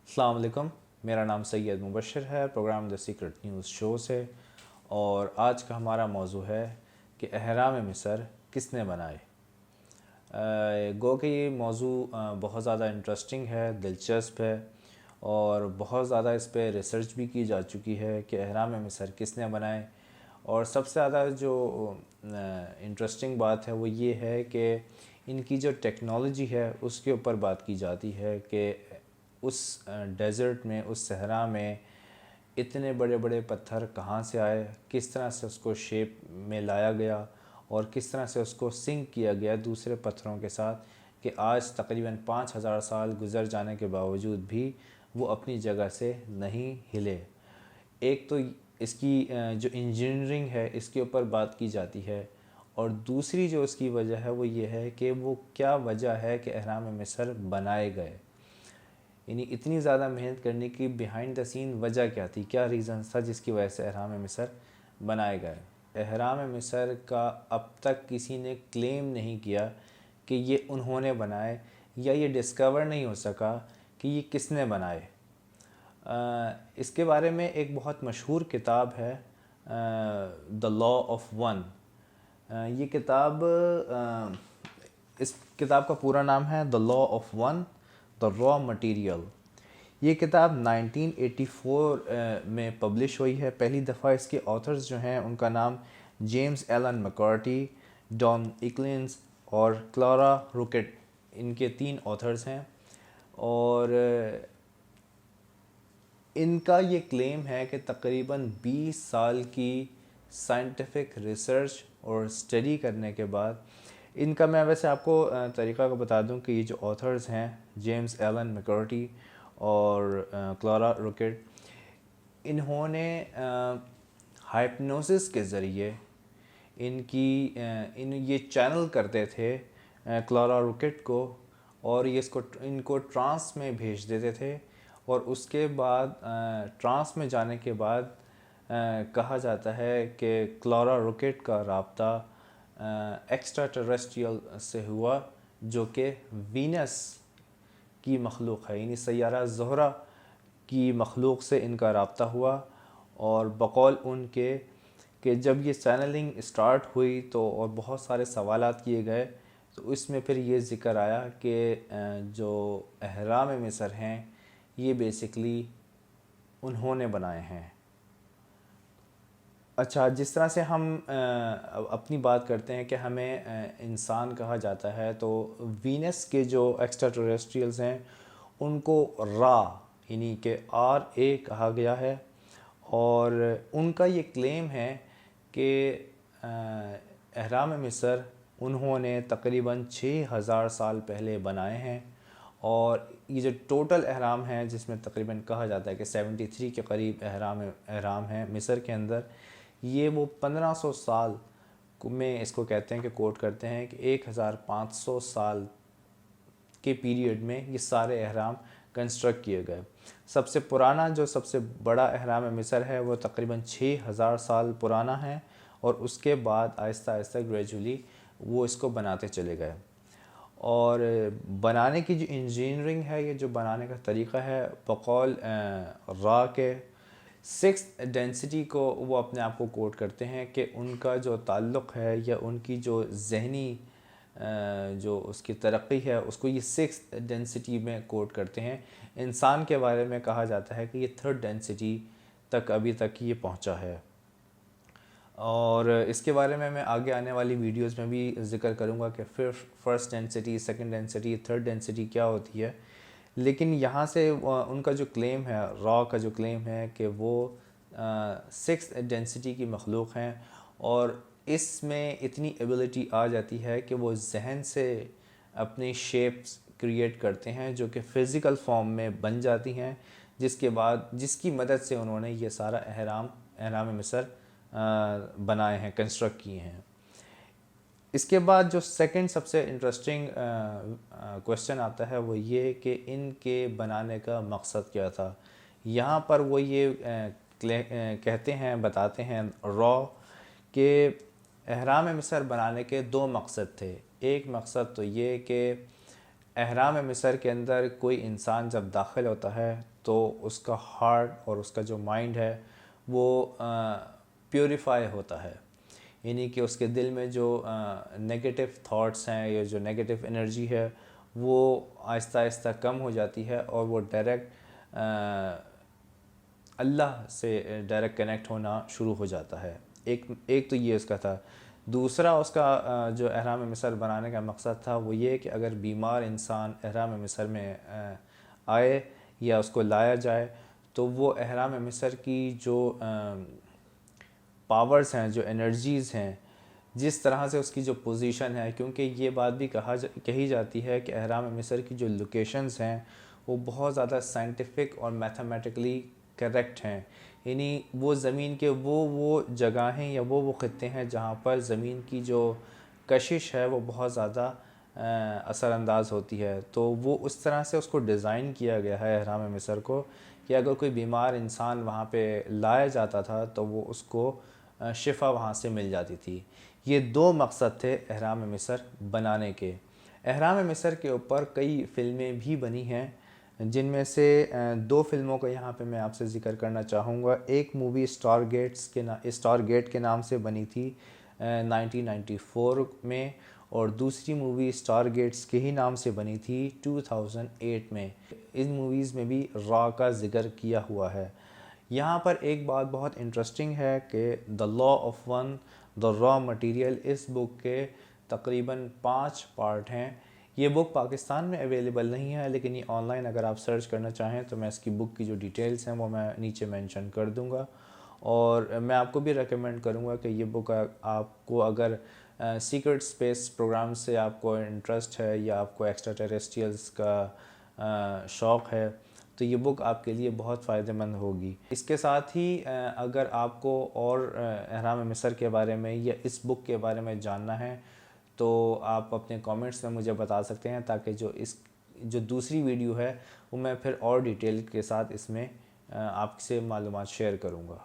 السلام علیکم، میرا نام سید مبشر ہے، پروگرام دی سیکرٹ نیوز شو سے، اور آج کا ہمارا موضوع ہے کہ اہرام مصر کس نے بنائے۔ گو کہ یہ موضوع بہت زیادہ انٹرسٹنگ ہے، دلچسپ ہے، اور بہت زیادہ اس پہ ریسرچ بھی کی جا چکی ہے کہ اہرام مصر کس نے بنائے۔ اور سب سے زیادہ جو انٹرسٹنگ بات ہے وہ یہ ہے کہ ان کی جو ٹیکنالوجی ہے اس کے اوپر بات کی جاتی ہے کہ اس ڈیزرٹ میں، اس صحرا میں اتنے بڑے بڑے پتھر کہاں سے آئے، کس طرح سے اس کو شیپ میں لایا گیا، اور کس طرح سے اس کو سنک کیا گیا دوسرے پتھروں کے ساتھ کہ آج تقریباً 5000 سال گزر جانے کے باوجود بھی وہ اپنی جگہ سے نہیں ہلے۔ ایک تو اس کی جو انجینئرنگ ہے اس کے اوپر بات کی جاتی ہے، اور دوسری جو اس کی وجہ ہے وہ یہ ہے کہ وہ کیا وجہ ہے کہ اہرام مصر بنائے گئے، یعنی اتنی زیادہ محنت کرنے کی بیہائنڈ دا سین وجہ کیا تھی، کیا ریزنس تھا جس کی وجہ سے اہرام مصر بنائے گئے۔ اہرام مصر کا اب تک کسی نے کلیم نہیں کیا کہ یہ انہوں نے بنائے، یا یہ ڈسکور نہیں ہو سکا کہ یہ کس نے بنائے۔ اس کے بارے میں ایک بہت مشہور کتاب ہے دا لا آف ون۔ یہ کتاب اس کتاب کا پورا نام ہے دا law of one, the raw material. یہ کتاب 1984 میں پبلش ہوئی ہے۔ پہلی دفعہ اس کے آتھرز جو ہیں ان کا نام جیمز ایلن مکارٹی، ڈان ایکلنز اور کلارا روکٹ، ان کے 3 آتھرز ہیں۔ اور ان کا یہ کلیم ہے کہ تقریباً 20 سال کی سائنٹیفک ریسرچ اور اسٹڈی کرنے کے بعد ان کا، میں ویسے آپ کو طریقہ کو بتا دوں کہ یہ جو آتھرز ہیں جیمز ایلن مکارٹی اور کلارا روکٹ، انہوں نے ہائپنوسس کے ذریعے یہ چینل کرتے تھے کلارا روکٹ کو، اور یہ ان کو ٹرانس میں بھیج دیتے تھے، اور اس کے بعد ٹرانس میں جانے کے بعد کہا جاتا ہے کہ کلارا روکٹ کا رابطہ ایکسٹرا ٹیریسٹریل سے ہوا، جو کہ وینس کی مخلوق ہے، یعنی سیارہ زہرہ کی مخلوق سے ان کا رابطہ ہوا۔ اور بقول ان کے کہ جب یہ چینلنگ اسٹارٹ ہوئی تو اور بہت سارے سوالات کیے گئے، تو اس میں پھر یہ ذکر آیا کہ جو اہرام مصر ہیں یہ بیسکلی انہوں نے بنائے ہیں۔ اچھا، جس طرح سے ہم اپنی بات کرتے ہیں کہ ہمیں انسان کہا جاتا ہے، تو وینس کے جو ایکسٹرا ٹیریسٹریلز ہیں ان کو را یعنی کہ RA کہا گیا ہے، اور ان کا یہ کلیم ہے کہ اہرام مصر انہوں نے تقریباً 6000 سال پہلے بنائے ہیں، اور یہ جو ٹوٹل اہرام ہیں جس میں تقریباً کہا جاتا ہے کہ 73 کے قریب اہرام ہیں مصر کے اندر، یہ وہ 1500 سال میں اس کو کہتے ہیں کہ کوٹ کرتے ہیں کہ 1500 سال کے پیریڈ میں یہ سارے اہرام کنسٹرکٹ کیے گئے۔ سب سے پرانا جو سب سے بڑا اہرام مصر ہے وہ تقریباً 6000 سال پرانا ہے، اور اس کے بعد آہستہ آہستہ گریجولی وہ اس کو بناتے چلے گئے۔ اور بنانے کی جو انجینئرنگ ہے، یہ جو بنانے کا طریقہ ہے، بقول را کے 6 ڈینسٹی کو وہ اپنے آپ کو کوٹ کرتے ہیں کہ ان کا جو تعلق ہے یا ان کی جو ذہنی جو اس کی ترقی ہے اس کو یہ 6 ڈینسٹی میں کوٹ کرتے ہیں۔ انسان کے بارے میں کہا جاتا ہے کہ یہ 3rd ڈینسٹی تک ابھی تک یہ پہنچا ہے، اور اس کے بارے میں آگے آنے والی ویڈیوز میں بھی ذکر کروں گا کہ پھر 1st density, 2nd density, 3rd density کیا ہوتی ہے۔ لیکن یہاں سے ان کا جو کلیم ہے، را کا جو کلیم ہے کہ وہ 6th ڈینسٹی کی مخلوق ہیں، اور اس میں اتنی ایبلٹی آ جاتی ہے کہ وہ ذہن سے اپنی شیپس کریٹ کرتے ہیں جو کہ فزیکل فارم میں بن جاتی ہیں، جس کی مدد سے انہوں نے یہ سارا اہرام مصر بنائے ہیں، کنسٹرکٹ کیے ہیں۔ اس کے بعد جو سیکنڈ سب سے انٹرسٹنگ کویسچن آتا ہے وہ یہ کہ ان کے بنانے کا مقصد کیا تھا۔ یہاں پر وہ یہ کہتے ہیں، بتاتے ہیں را کہ اہرام مصر بنانے کے دو مقصد تھے۔ ایک مقصد تو یہ کہ اہرام مصر کے اندر کوئی انسان جب داخل ہوتا ہے تو اس کا ہارٹ اور اس کا جو مائنڈ ہے وہ پیوریفائی ہوتا ہے، یعنی کہ اس کے دل میں جو نگیٹو تھاٹس ہیں یا جو نگیٹو انرجی ہے وہ آہستہ آہستہ کم ہو جاتی ہے اور وہ ڈائریکٹ اللہ سے ڈائریکٹ کنیکٹ ہونا شروع ہو جاتا ہے۔ ایک تو یہ اس کا تھا۔ دوسرا اس کا جو اہرام مصر بنانے کا مقصد تھا وہ یہ کہ اگر بیمار انسان اہرام مصر میں آئے یا اس کو لایا جائے تو وہ اہرام مصر کی جو پاورز ہیں، جو انرجیز ہیں، جس طرح سے اس کی جو پوزیشن ہے، کیونکہ یہ بات بھی کہی جاتی ہے کہ اہرام مصر کی جو لوکیشنز ہیں وہ بہت زیادہ سائنٹیفک اور میتھمیٹکلی کریکٹ ہیں، یعنی وہ زمین کے وہ جگہیں یا وہ خطے ہیں جہاں پر زمین کی جو کشش ہے وہ بہت زیادہ اثر انداز ہوتی ہے، تو وہ اس طرح سے اس کو ڈیزائن کیا گیا ہے اہرام مصر کو کہ اگر کوئی بیمار انسان وہاں پہ لایا جاتا تھا تو وہ اس کو شفا وہاں سے مل جاتی تھی۔ یہ دو مقصد تھے اہرام مصر بنانے کے۔ اہرام مصر کے اوپر کئی فلمیں بھی بنی ہیں، جن میں سے دو فلموں کا یہاں پہ میں آپ سے ذکر کرنا چاہوں گا۔ ایک مووی اسٹار گیٹ کے نام سے بنی تھی 1994 میں، اور دوسری مووی اسٹار گیٹس کے ہی نام سے بنی تھی 2008 میں۔ ان موویز میں بھی را کا ذکر کیا ہوا ہے۔ یہاں پر ایک بات بہت انٹرسٹنگ ہے کہ دا law of one, the raw material, اس بک کے تقریباً 5 پارٹ ہیں۔ یہ بک پاکستان میں اویلیبل نہیں ہے، لیکن یہ آن لائن اگر آپ سرچ کرنا چاہیں تو میں اس کی بک کی جو ڈیٹیلز ہیں وہ میں نیچے مینشن کر دوں گا، اور میں آپ کو بھی ریکمینڈ کروں گا کہ یہ بک آپ کو اگر سیکرٹ اسپیس پروگرام سے آپ کو انٹرسٹ ہے یا آپ کو ایکسٹرا ٹیریسٹریلز کا شوق ہے تو یہ بک آپ کے لیے بہت فائدہ مند ہوگی۔ اس کے ساتھ ہی اگر آپ کو اور اہرام مصر کے بارے میں یا اس بک کے بارے میں جاننا ہے تو آپ اپنے کامنٹس میں مجھے بتا سکتے ہیں، تاکہ جو دوسری ویڈیو ہے وہ میں پھر اور ڈیٹیل کے ساتھ اس میں آپ سے معلومات شیئر کروں گا۔